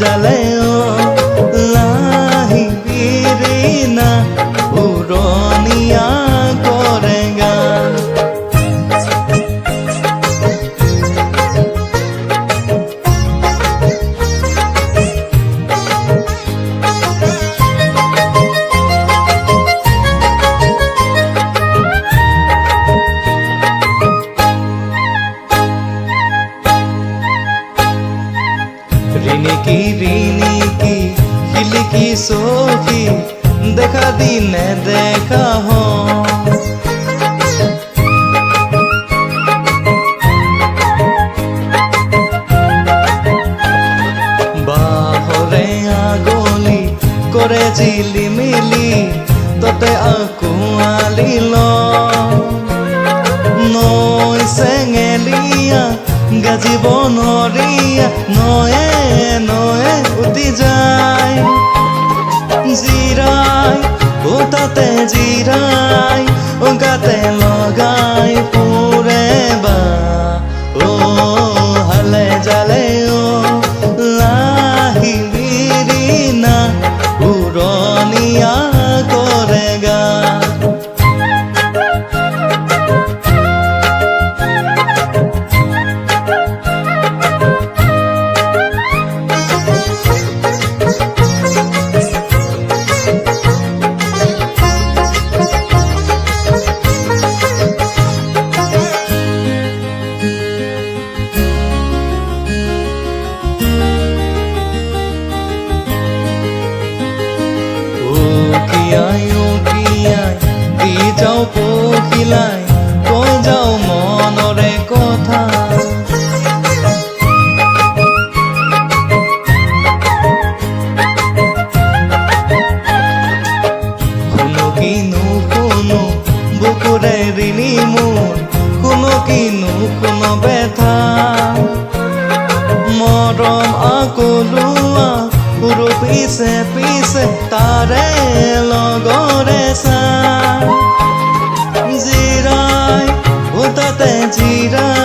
জালে লাহিবিৰি না উৰণীয়া কৰে গান। ৰিনিকি ৰিনিকি খিলিকি সখী দেখা দিনে দেখা হ বাহৰে আগলি কৰে ঝিলিমিলি ততে আকুয়ালি ল নৈ চেঙেলিয়া গাজিব নৰিয়া নয়ে নয়ে উটি যায় জিৰাই ও তাতে জিৰাই ও গাতে লগাই পুৰে বা ও হালে জালে ও লাহিবিৰি না উৰণীয়া কৰে গান। দি যাও পখিলাই কৈ যাও মনৰে কথা শুনো কিনো শুনো বুকুৰে ৰিণি মোৰ শুনো কিনো শুনো বেথা মৰম আকলোৱা পুৰু পিছে পিছে তাৰে লগৰে চা জিৰাই ও তাতে জিৰাই